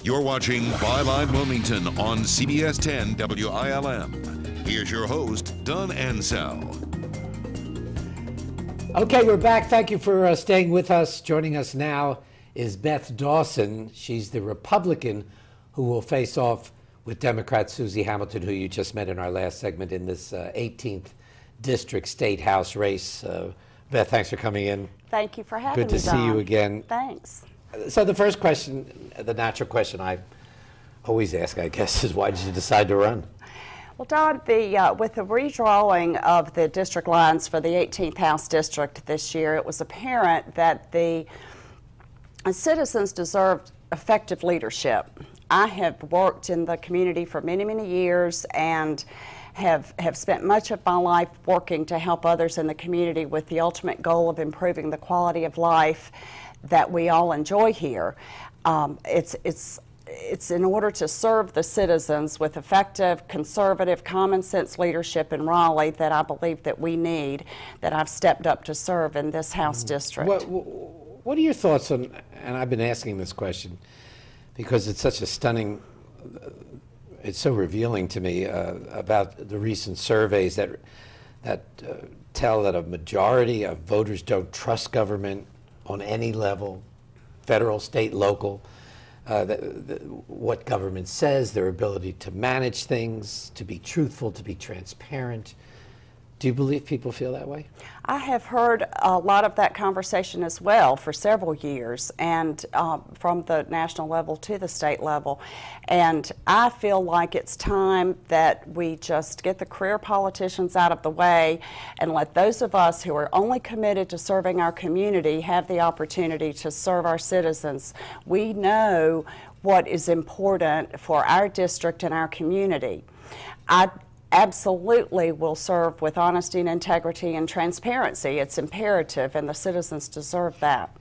You're watching Byline Wilmington on CBS 10 WILM. Here's your host, Don Ansell. Okay, we're back. Thank you for staying with us. Joining us now is Beth Dawson. She's the Republican who will face off with Democrat Susie Hamilton, who you just met in our last segment in this 18th District State House race. Beth, thanks for coming in. Thank you for having me, Good to see you again. Thanks. So the first question, the natural question I always ask, I guess, is why did you decide to run? Well, Don, with the redrawing of the district lines for the 18th House District this year, it was apparent that the citizens deserved effective leadership. I have worked in the community for many, many years and have spent much of my life working to help others in the community with the ultimate goal of improving the quality of life that we all enjoy here. It's in order to serve the citizens with effective, conservative, common sense leadership in Raleigh that I believe that we need, that I've stepped up to serve in this House district. What are your thoughts on, and I've been asking this question because it's such a stunning, it's so revealing to me about the recent surveys that tell that a majority of voters don't trust government on any level, federal, state, local. What government says, their ability to manage things, to be truthful, to be transparent. Do you believe people feel that way? I have heard a lot of that conversation as well for several years, and from the national level to the state level. And I feel like it's time that we just get the career politicians out of the way and let those of us who are only committed to serving our community have the opportunity to serve our citizens. We know what is important for our district and our community. I absolutely will serve with honesty and integrity and transparency. It's imperative, and the citizens deserve that.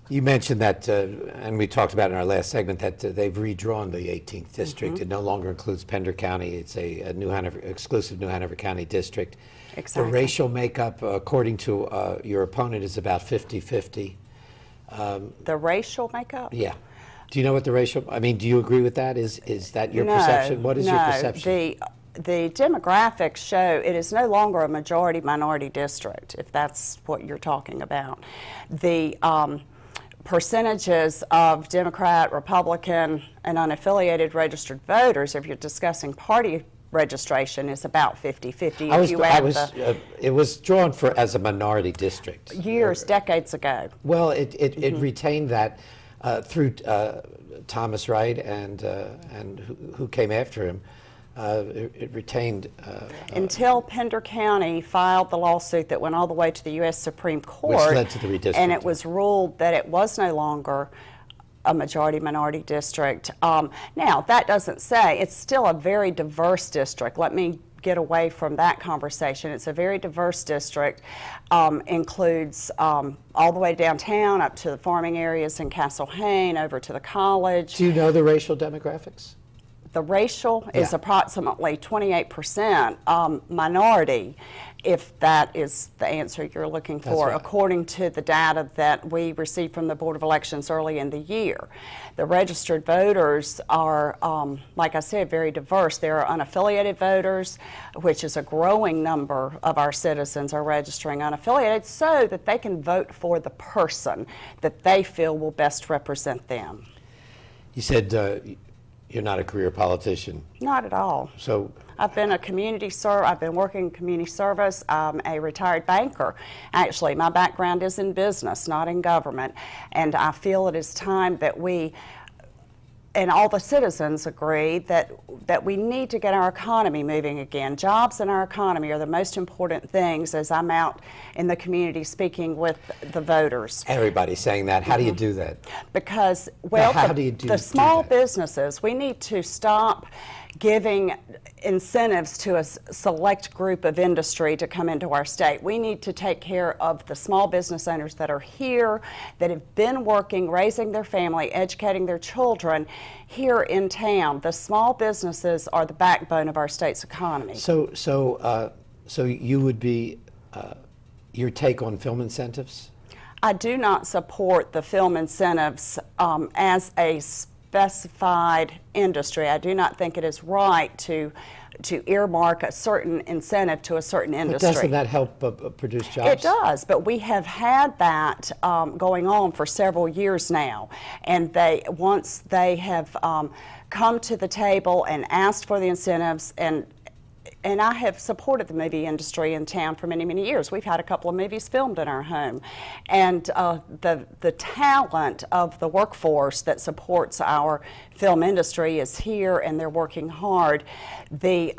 You mentioned that, and we talked about in our last segment, that they've redrawn the 18th district. It no longer includes Pender County. It's a New Hanover, exclusive New Hanover County district. Exactly. The racial makeup, according to your opponent, is about 50-50. The racial makeup? Yeah. Do you know what the racial, I mean, do you agree with that? Is that your perception? What is your perception? The demographics show it is no longer a majority-minority district, if that's what you're talking about. The percentages of Democrat, Republican, and unaffiliated registered voters, if you're discussing party registration, is about 50-50. It was drawn as a minority district. Decades ago. Well, it retained that through Thomas Wright and who came after him. It retained until Pender County filed the lawsuit that went all the way to the U.S. Supreme Court, which led to the redistricting. And it was ruled that it was no longer a majority-minority district. Now, that doesn't say it's still a very diverse district. Let me get away from that conversation. It's a very diverse district, includes all the way downtown up to the farming areas in Castle Hayne, over to the college. Do you know the racial demographics? The racial is approximately 28% minority, if that is the answer you're looking for, right, according to the data that we received from the Board of Elections early in the year. The registered voters are, like I said, very diverse. There are unaffiliated voters, which is a growing number of our citizens are registering unaffiliated so that they can vote for the person that they feel will best represent them. You said you're not a career politician. Not at all. So I've been I've been working in community service. I'm a retired banker. Actually, my background is in business, not in government. And I feel it is time that we, and all the citizens agree, that we need to get our economy moving again. Jobs in our economy are the most important things as I'm out in the community speaking with the voters. Everybody's saying that. How do you do that? Because, well, the small businesses, we need to stop giving incentives to a select group of industry to come into our state. We need to take care of the small business owners that are here, that have been working, raising their family, educating their children here in town. The small businesses are the backbone of our state's economy. So you would be, your take on film incentives? I do not support the film incentives as a specified industry. I do not think it is right to earmark a certain incentive to a certain industry. But doesn't that help produce jobs? It does, but we have had that going on for several years now. And once they have come to the table and asked for the incentives, and I have supported the movie industry in town for many, many years. We've had a couple of movies filmed in our home. And the talent of the workforce that supports our film industry is here, and they're working hard. So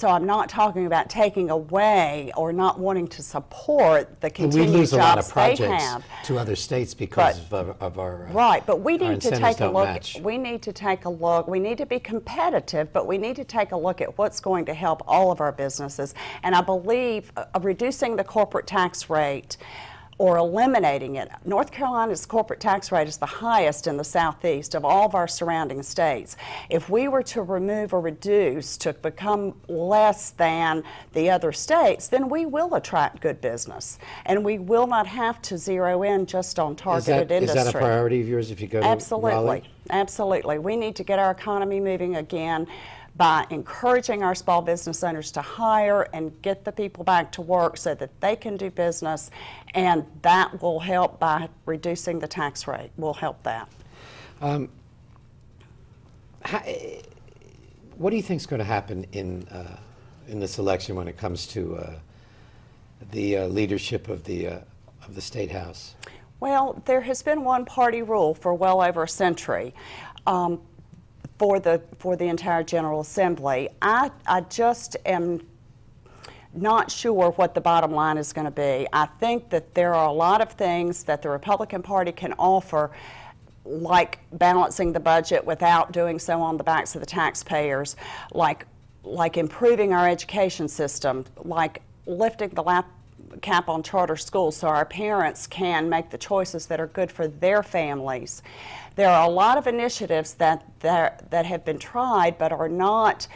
I'm not talking about taking away or not wanting to support the continued jobs they have. We lose a lot of projects to other states because of our right, but we need to take a look. Match. We need to take a look. We need to be competitive, but we need to take a look at what's going to help all of our businesses. And I believe reducing the corporate tax rate or eliminating it. North Carolina's corporate tax rate is the highest in the southeast of all of our surrounding states. If we were to remove or reduce to become less than the other states, then we will attract good business, and we will not have to zero in just on targeted industry. Is that a priority of yours if you go to Raleigh? Absolutely. We need to get our economy moving again by encouraging our small business owners to hire and get the people back to work so that they can do business, and that will help by reducing the tax rate. Will help that. What do you think is going to happen in this election when it comes to the leadership of the State House? Well, there has been one-party rule for well over a century. For the entire General Assembly. I just am not sure what the bottom line is going to be. I think that there are a lot of things that the Republican Party can offer, like balancing the budget without doing so on the backs of the taxpayers, like improving our education system, like lifting the cap on charter schools so our parents can make the choices that are good for their families. There are a lot of initiatives that have been tried but are not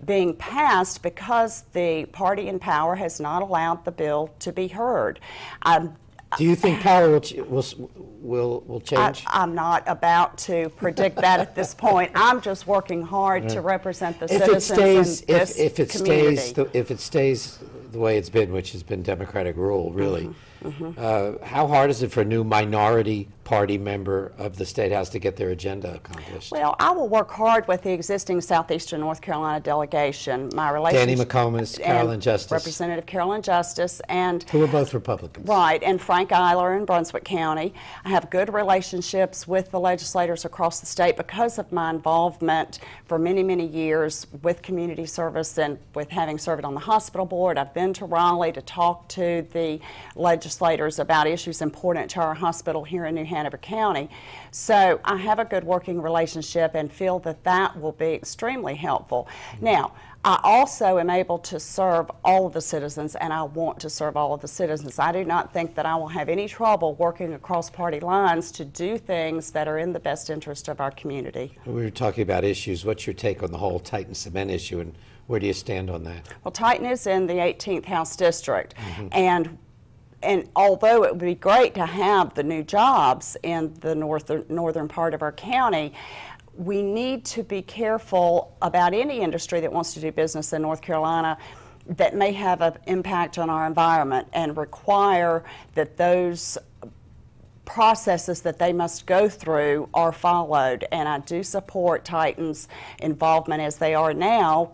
being passed because the party in power has not allowed the bill to be heard. Do you think power will change? I'm not about to predict that at this point. I'm just working hard to represent the citizens in this community. If it stays the way it's been, which has been Democratic rule, really, how hard is it for a new minority party member of the State House to get their agenda accomplished? Well, I will work hard with the existing Southeastern North Carolina delegation. My relationship, Danny McComas, Carolyn Justice. Representative Carolyn Justice, and who are both Republicans. Right, and Frank Eiler in Brunswick County. I have good relationships with the legislators across the state because of my involvement for many, many years with community service and with having served on the hospital board. I've been to Raleigh to talk to the legislators about issues important to our hospital here in New Hanover County. So I have a good working relationship and feel that that will be extremely helpful. Now, I also am able to serve all of the citizens, and I want to serve all of the citizens. I do not think that I will have any trouble working across party lines to do things that are in the best interest of our community. We were talking about issues. What's your take on the whole Titan cement issue, and where do you stand on that? Well, Titan is in the 18th House District, and although it would be great to have the new jobs in the northern part of our county, we need to be careful about any industry that wants to do business in North Carolina that may have an impact on our environment, and require that those processes that they must go through are followed. And I do support Titan's involvement, as they are now,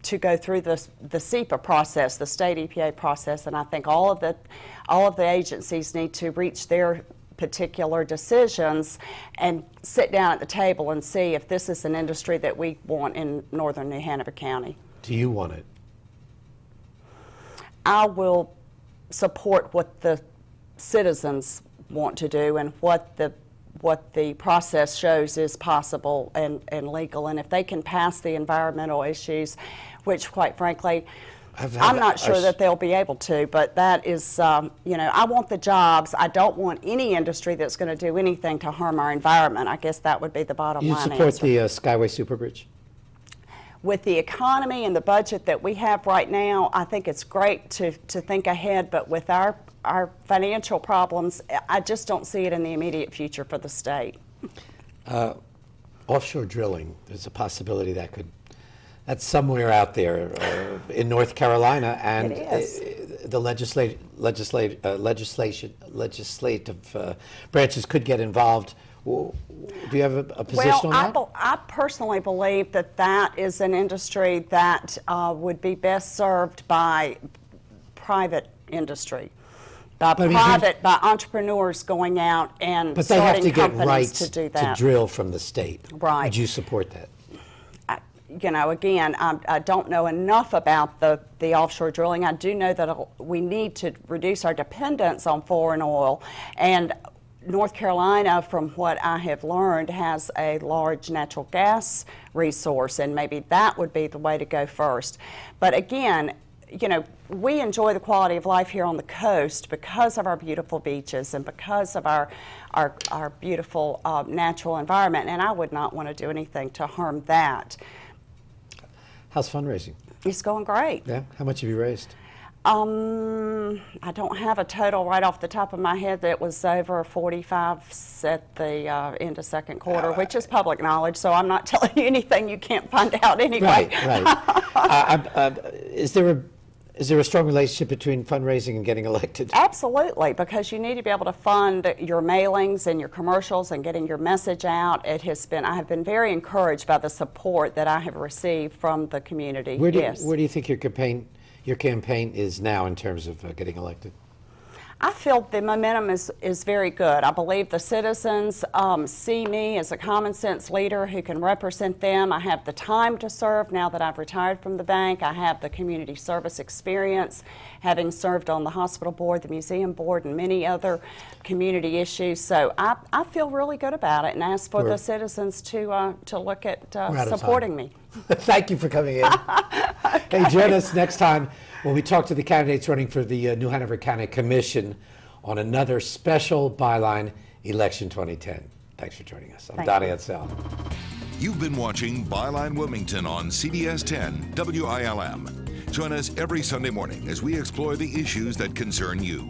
to go through the SEPA process, the state EPA process, and I think all of the agencies need to reach their particular decisions and sit down at the table and see if this is an industry that we want in northern New Hanover County. Do you want it? I will support what the citizens want to do and what the process shows is possible and legal. And if they can pass the environmental issues, which quite frankly, I'm not sure that they'll be able to, but that is, you know, I want the jobs. I don't want any industry that's going to do anything to harm our environment. I guess that would be the bottom line answer. You support the Skyway Superbridge? With the economy and the budget that we have right now, I think it's great to think ahead, but with our financial problems, I just don't see it in the immediate future for the state. offshore drilling, there's a possibility that's somewhere out there in North Carolina, and the legislative branches could get involved. Do you have a position on that? I personally believe that is an industry that would be best served by private industry. By entrepreneurs going out and but they have starting to get companies rights to do that. to drill from the state. Right. Would you support that? Again, I don't know enough about the offshore drilling. I do know that we need to reduce our dependence on foreign oil, and North Carolina, from what I have learned, has a large natural gas resource, and maybe that would be the way to go first. But again, we enjoy the quality of life here on the coast because of our beautiful beaches and because of our beautiful natural environment, and I would not want to do anything to harm that. How's fundraising? It's going great. Yeah? How much have you raised? I don't have a total right off the top of my head. It was over 45 at the end of second quarter, which is public knowledge, so I'm not telling you anything you can't find out anyway. Right. Is there a strong relationship between fundraising and getting elected? Absolutely, because you need to be able to fund your mailings and your commercials and getting your message out. I have been very encouraged by the support that I have received from the community. Where do you think your campaign is now in terms of getting elected? I feel the momentum is very good. I believe the citizens see me as a common sense leader who can represent them. I have the time to serve now that I've retired from the bank. I have the community service experience, having served on the hospital board, the museum board, and many other community issues. So I feel really good about it, and ask for the citizens to look at supporting me. Thank you for coming in. Okay. Hey, join us next time when we talk to the candidates running for the New Hanover County Commission on another special Byline Election 2010. Thanks for joining us. I'm Donnie Edsell. You've been watching Byline Wilmington on CBS 10 WILM. Join us every Sunday morning as we explore the issues that concern you.